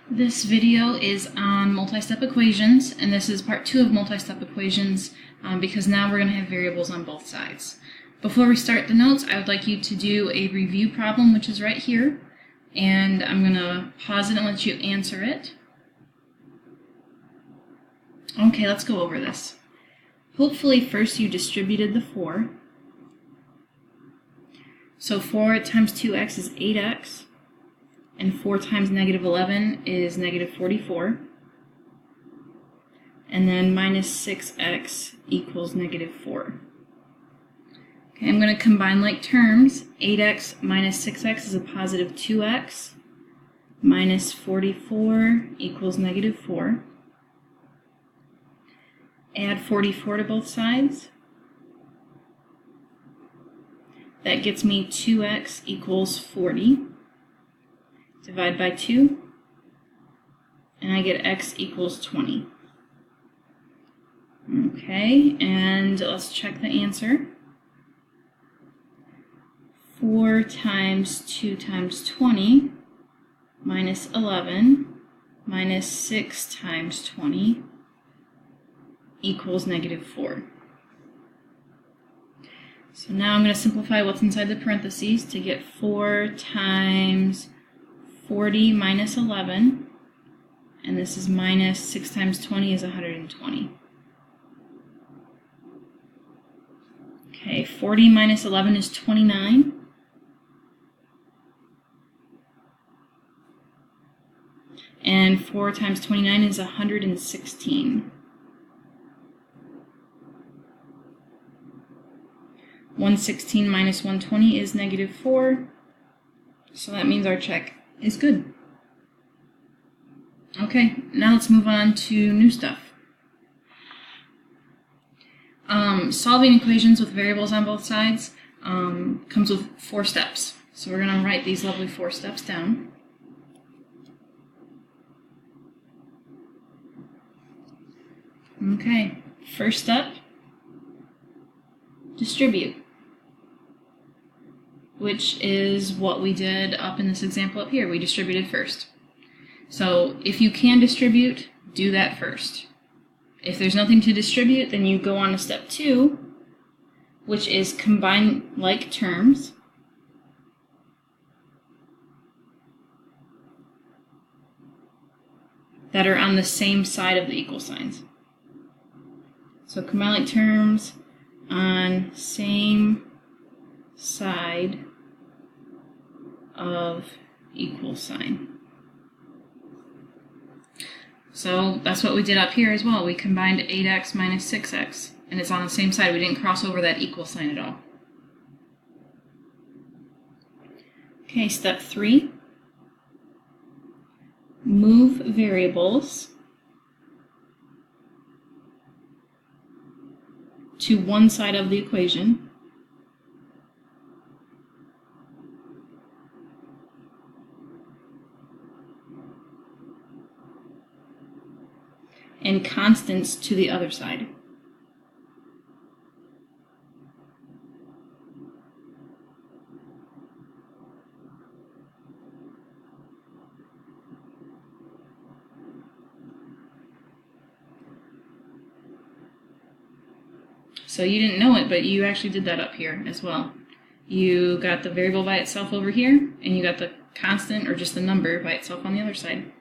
This video is on multi-step equations, and this is part 2 of multi-step equations because now we're going to have variables on both sides. Before we start the notes, I would like you to do a review problem, which is right here, and I'm going to pause it and let you answer it. Okay, let's go over this. Hopefully first you distributed the 4. So 4 times 2x is 8x. And 4 times negative 11 is negative 44. And then minus 6x equals negative 4. Okay, I'm going to combine like terms. 8x minus 6x is a positive 2x. Minus 44 equals negative 4. Add 44 to both sides. That gets me 2x equals 40. Divide by 2, and I get x equals 20. Okay, and let's check the answer. 4 times 2 times 20 minus 11 minus 6 times 20 equals negative 4. So now I'm going to simplify what's inside the parentheses to get 4 times 40 minus 11, and this is minus 6 times 20 is 120. Okay, 40 minus 11 is 29. And 4 times 29 is 116. 116 minus 120 is negative 4, so that means our check is good. Okay, now let's move on to new stuff. Solving equations with variables on both sides comes with 4 steps. So we're going to write these lovely 4 steps down. Okay, first step, distribute, which is what we did up in this example up here. We distributed first. So if you can distribute, do that first. If there's nothing to distribute, then you go on to step 2, which is combine like terms. That are on the same side of the equal signs. So combine like terms on same side of equal sign. So that's what we did up here as well. We combined 8x minus 6x, and it's on the same side. We didn't cross over that equal sign at all. Okay, step 3. Move variables to one side of the equation. And constants to the other side. So you didn't know it, but you actually did that up here as well. You got the variable by itself over here, and you got the constant, or just the number, by itself on the other side.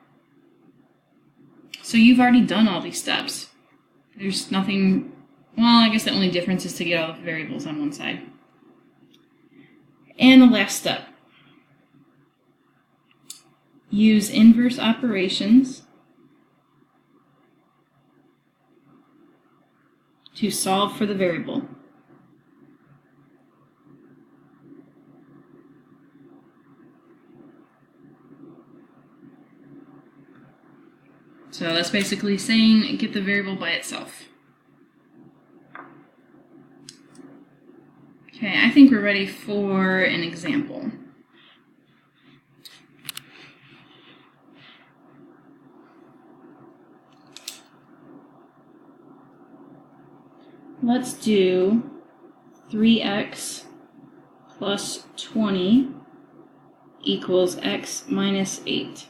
So you've already done all these steps. There's nothing, well, I guess the only difference is to get all the variables on one side. And the last step. Use inverse operations to solve for the variable. So that's basically saying get the variable by itself. Okay, I think we're ready for an example. Let's do 3x plus 20 equals x minus 8.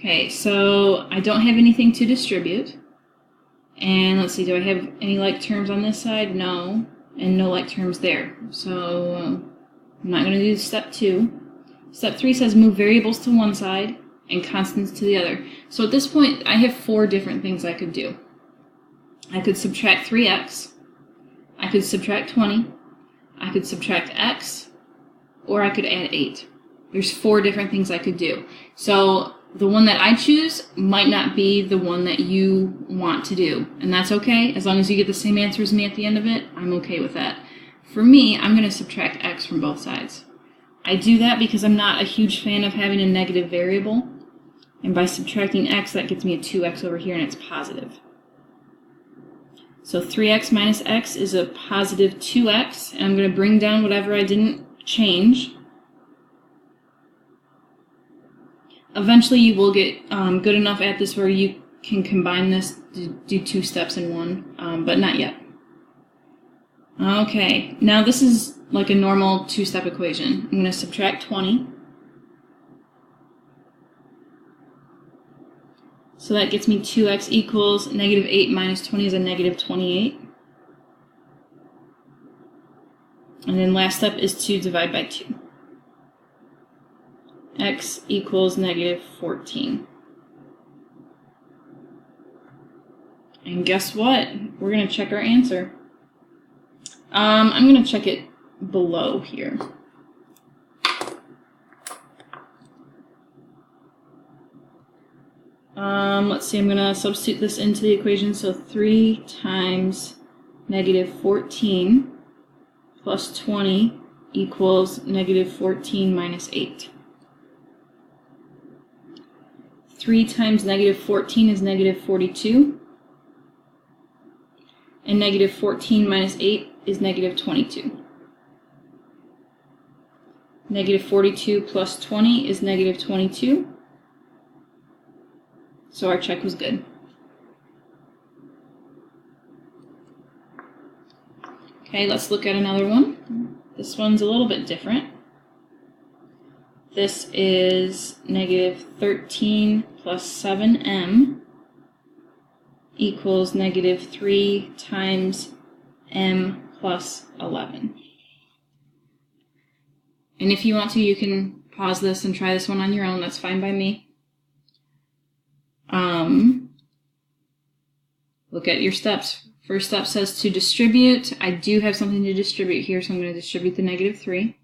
Okay, so I don't have anything to distribute. And let's see, do I have any like terms on this side? No. And no like terms there. So I'm not going to do step 2. Step 3 says move variables to one side and constants to the other. So at this point, I have 4 different things I could do. I could subtract 3x, I could subtract 20, I could subtract x, or I could add 8. There's 4 different things I could do. So the one that I choose might not be the one that you want to do, and that's okay. As long as you get the same answer as me at the end of it, I'm okay with that. For me, I'm going to subtract x from both sides. I do that because I'm not a huge fan of having a negative variable, and by subtracting x, that gets me a 2x over here, and it's positive. So 3x minus x is a positive 2x, and I'm going to bring down whatever I didn't change. Eventually you will get good enough at this where you can combine this to do 2 steps in one, but not yet. Okay, now this is like a normal 2-step equation. I'm going to subtract 20. So that gets me 2x equals negative 8 minus 20 is a negative 28. And then last step is to divide by 2. X equals negative 14. And guess what? We're going to check our answer. I'm going to check it below here. Let's see, I'm going to substitute this into the equation. So 3 times negative 14 plus 20 equals negative 14 minus 8. 3 times negative 14 is negative 42. And negative 14 minus 8 is negative 22. Negative 42 plus 20 is negative 22. So our check was good. Okay, let's look at another one. This one's a little bit different. This is negative 13 plus 7m equals negative 3 times m plus 11. And if you want to, you can pause this and try this one on your own. That's fine by me. Look at your steps. First step says to distribute. I do have something to distribute here, so I'm going to distribute the negative 3.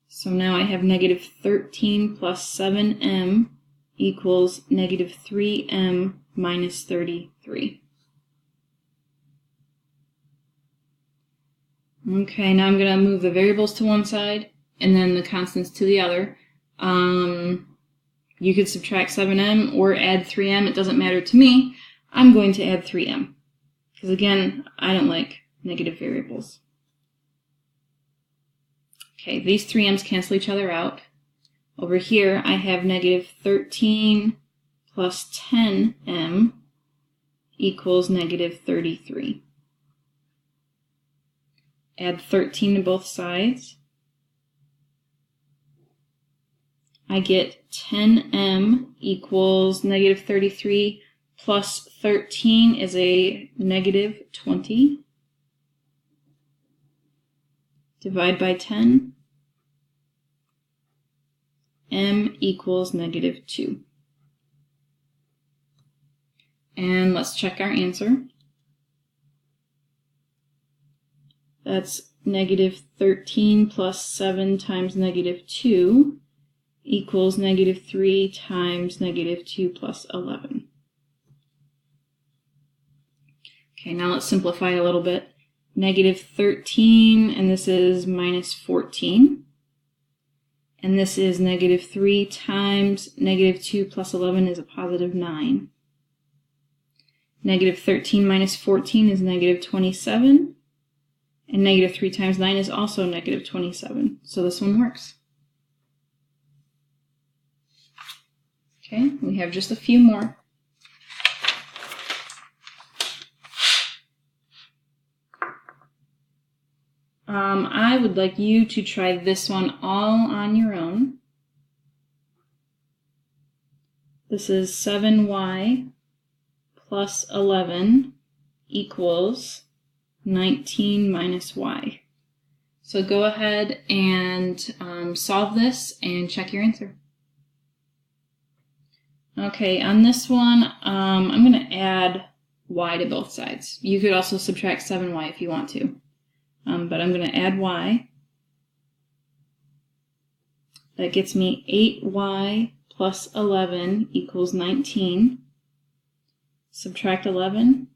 So now I have negative 13 plus 7m equals negative 3m minus 33. Okay, now I'm going to move the variables to one side and then the constants to the other. You could subtract 7m or add 3m. It doesn't matter to me. I'm going to add 3m because, again, I don't like negative variables. Okay, these 3m's cancel each other out. Over here, I have negative 13 plus 10m equals negative 33. Add 13 to both sides. I get 10m equals negative 33 plus 13 is a negative 20. Divide by 10. M equals negative 2. And let's check our answer. That's negative 13 plus 7 times negative 2 equals negative 3 times negative 2 plus 11. Okay, now let's simplify a little bit. Negative 13, and this is minus 14. And this is negative 3 times negative 2 plus 11 is a positive 9. Negative 13 minus 14 is negative 27. And negative 3 times 9 is also negative 27. So this one works. Okay, we have just a few more. I would like you to try this one all on your own. This is 7y plus 11 equals 19 minus y. So go ahead and solve this and check your answer. Okay, on this one, I'm going to add y to both sides. You could also subtract 7y if you want to, but I'm going to add y. That gets me 8y plus 11 equals 19. Subtract 11.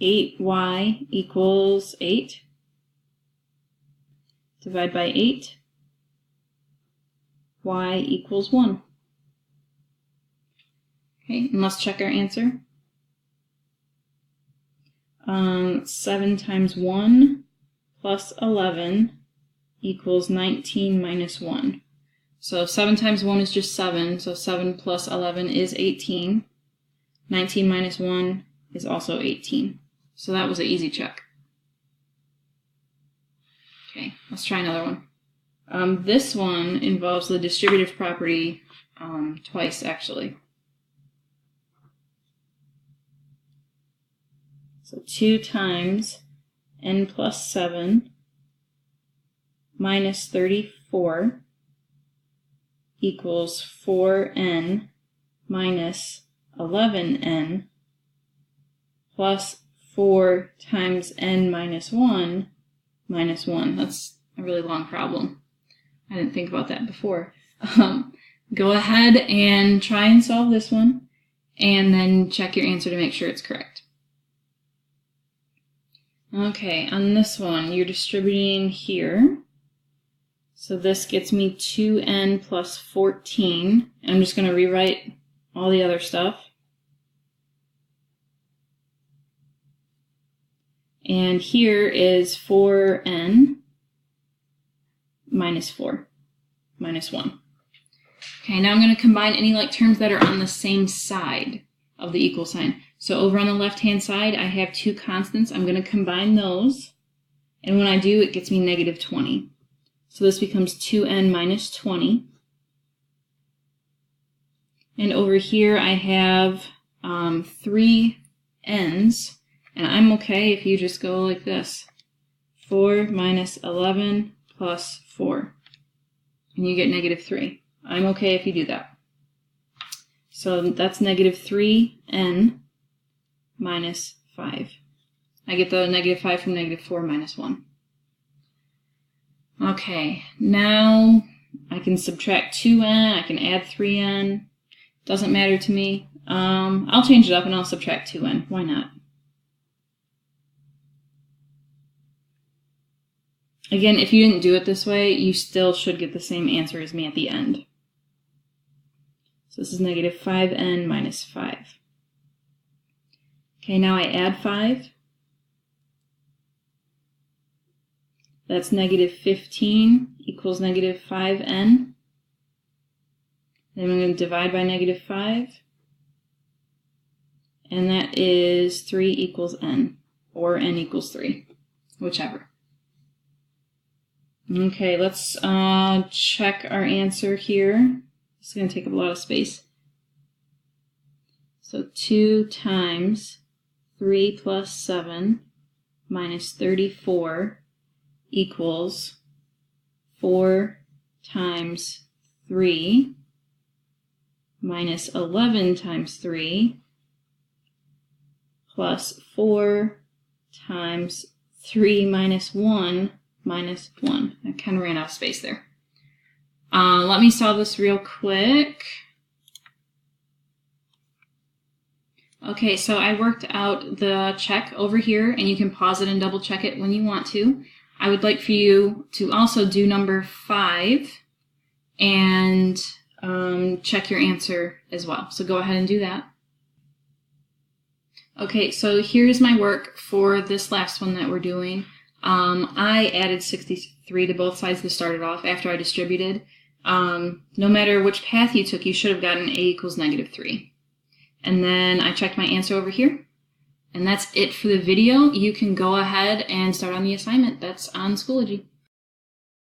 8y equals 8. Divide by 8. Y equals 1. Okay, and let's check our answer. 7 times 1 plus 11 equals 19 minus 1. So 7 times 1 is just 7, so 7 plus 11 is 18. 19 minus 1 is also 18. So that was an easy check. Okay, let's try another one. This one involves the distributive property twice, actually. So 2 times n plus 7 minus 34 equals 4n minus 11n plus 4 times n minus 1 minus 1. That's a really long problem. I didn't think about that before. Go ahead and try and solve this one, and then check your answer to make sure it's correct. Okay, on this one, you're distributing here. So this gets me 2n plus 14. I'm just going to rewrite all the other stuff. And here is 4n minus 4, minus 1. Okay, now I'm going to combine any like terms that are on the same side of the equal sign. So over on the left-hand side, I have two constants. I'm going to combine those. And when I do, it gets me negative 20. So this becomes 2n minus 20. And over here, I have 3 n's. And I'm okay if you just go like this. 4 minus 11 plus 4. And you get negative 3. I'm okay if you do that. So that's negative 3n minus 5. I get the negative 5 from negative 4 minus 1. Okay, now I can subtract 2n, I can add 3n. Doesn't matter to me. I'll change it up and I'll subtract 2n. Why not? Again, if you didn't do it this way, you still should get the same answer as me at the end. So this is negative 5n minus 5. Okay, now I add 5. That's negative 15 equals negative 5n. Then I'm going to divide by negative 5. And that is 3 equals n, or n equals 3, whichever. Okay, let's check our answer here. It's going to take up a lot of space. So 2 times 3 plus 7 minus 34 equals 4 times 3 minus 11 times 3 plus 4 times 3 minus 1 minus 1. I kind of ran out of space there. Let me solve this real quick. Okay, so I worked out the check over here, and you can pause it and double check it when you want to. I would like for you to also do number 5 and check your answer as well. So go ahead and do that. Okay, so here's my work for this last one that we're doing. I added 63 to both sides to start it off after I distributed. No matter which path you took, you should have gotten a equals negative 3. And then I checked my answer over here. And that's it for the video. You can go ahead and start on the assignment that's on Schoology.